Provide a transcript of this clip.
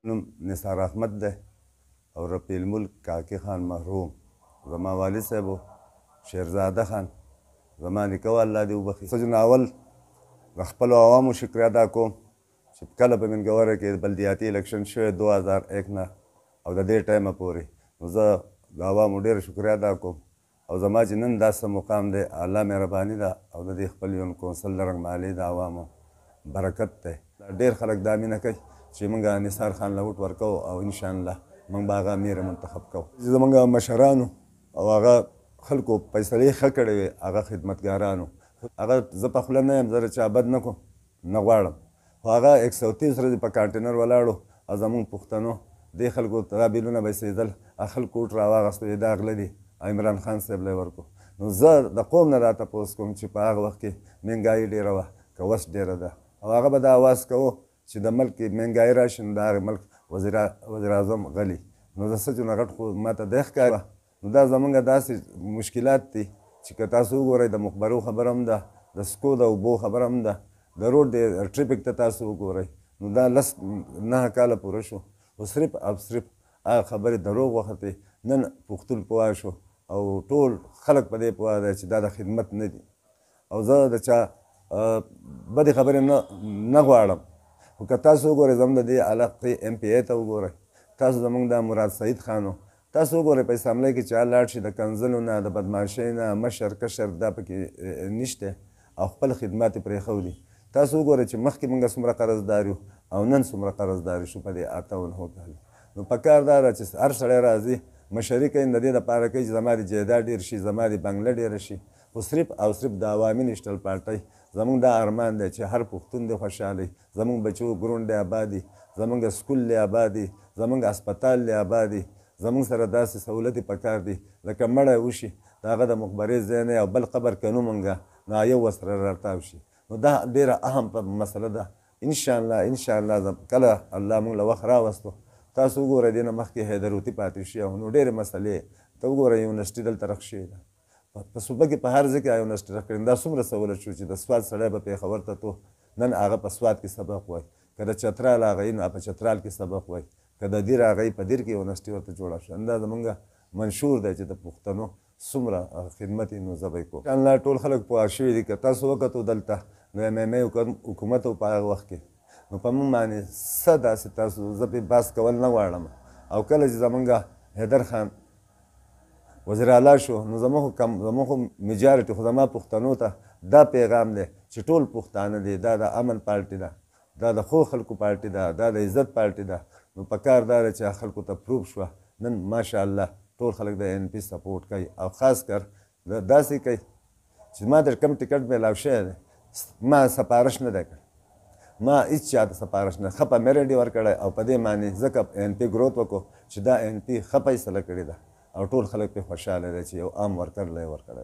نوم نثار احمد دی او رفیع الملک کاکي خان محروم. زما والد صاحب شیرزاده خان، زما نیکه و الله دې وبخي. سجن اول د خپلو عوامو شکریه ادا کوم چې کله په منګوره کې بلدیاتي الیکشن شوی 2001 نه او د دې ټایمه پورې، نو زه د عوامو ډېره شکریه ادا کوم. او زما چې نن داسې مقام دی الله مهرباني ده او د دې خپل یون کونسل د رنګمالۍ د عوامو برکت دی. ډېر خلک دا مینه کوي چې موږ نثار خان له ووټ ورکوو او انشاءالله موږ به هغه امیر منتخب کوو. زموږ مشرانو او هغه خلکو فیصلې ښه کړې وې، هغه خدمتګارانو، هغه زه په خوله نه یم، زه د چا بد نه کوم نه غواړم، خو هغه 130 ورځې په کانټینر ولاړو او زموږ پښتنو دې خلکو ته دا بیلونه به سېدل، خلکو ووټ راواغېستو چې دا غله دي، عمران خان صاحب له یې ورکړو. نو زه د قوم نه دا تپوس کوم چې په هغه وخت کې مهنګایي ډېره وه که اوس ډېره ده، او هغه به دا اواز کوو چې د ملک مهنګایي راشي نو د هغې ملک وزیر اعظم غلی. نو د سچو نه غټ خو ماته دی ښکاره. نو دا زمونږ داسې مشکلات دي چې که تاسو وګورئ د مخبرو خبره هم ده، د سکو د اوبو خبره هم ده، د روډ د ټریفک ته تاسو وګورئ. نو دا 9 کاله پوره شو، خو صرف او صرف هغه خبرې دروغ وختې. نن پښتون پوه شو او ټول خلک په دې پوه دی چې دا د خدمت نه دي. او زه د چا بدې خبرې نه غواړم، خو که تاسو وګورئ زموږ د دې علاقې MPA ته وګورئ، تاسو زموږ د مراد سعید خان و، تاسو وګورئ په اسامبلۍ کې چې لاړ شي د کنځلو نه د بدماشۍ نه مشر کشر دا پکې نشته او خپل خدمات یې پرېښودي. تاسو وګورئ چې مخکې موږ څومره قرضدار یو او نن څومره قرضدار شو په دې 98 کالو. نو پکار دا ده چې هر سړی راځي مشري کوي د دې دپاره کوي چې زما د جایداد ډېر شي، زما د بنګله ډېره شي، خو صرف او صرف د عوامي نیشنل پارټۍ زمونږ دا ارمان دی چې هر پښتون دی خوشحاله، زمونږ بچو ګروند دی آباد دي، زمونږ سکول دی آباد دي، زمونږ اسپتال دی آباد دي، زمونږ سره داسې سهولت پکار دي لکه مړی وشي د هغه د مقبرې ځای نه او بل قبر که نومونږ نو یو ورسره راتاو شي. نو دا ډېره اهم مسله ده. انشاءالله کله الله موږ له وخت راوستو، تاسو وګورئ دې نه مخکې حیدرودي پاتې شي او نو ډېرې مسلې ته وګورئ یونیورسټي دلته رخ شوې ده، په صوبه کې په هر ځای کې یونیورسټي رخ کړې. دا څومره سهولت شو چې د سوات سړی به پېښور ته تو نن هغه په سوات کې سبق وایي، که د چترال هغوی نو په چترال کې سبق وایي، که د دیر هغوی په دیر کې یونیورسټي ورته جوړه شوه. دا زمونږ منشور دی چې د پښتنو څومره خدمت یې نو زه به یې کوم. انشاءالله ټول خلک پوه شوي دي. که تاسو وکتو دلته نو MMA حکومت و په هغه وخت کې، نو په موږ باندې څه داسې تاسو زه پرې بحث کول نه غواړم. او کله چې زمونږ حیدر خان وزیر اعلی شو نو زموږ خو میجارټي خو زما پښتنو ته دا پیغام دی چې ټول پښتانه دي، دا د امن پارټي ده، دا د ښو خلکو پارټي ده، دا د عزت پارټي ده. نو پکار دا ده چې خلکو ته پروف شوه نن ماشاءالله ټول خلک د NP سپورټ کوي او خاص کر داسې کوي چې ما د کم ټکټ میلاو شوی دی، ما سپارش نه دی کړی، ما هېڅ چا ته سپارش نه، ښه په میرټ یې ورکړی او په دې معنې ځکه NP ګروت وکړو چې دا NP ښه فیصله کړې ده او ټول خلک پرې خوشحاله دی چې یو عام ورکر له یې ورکړی.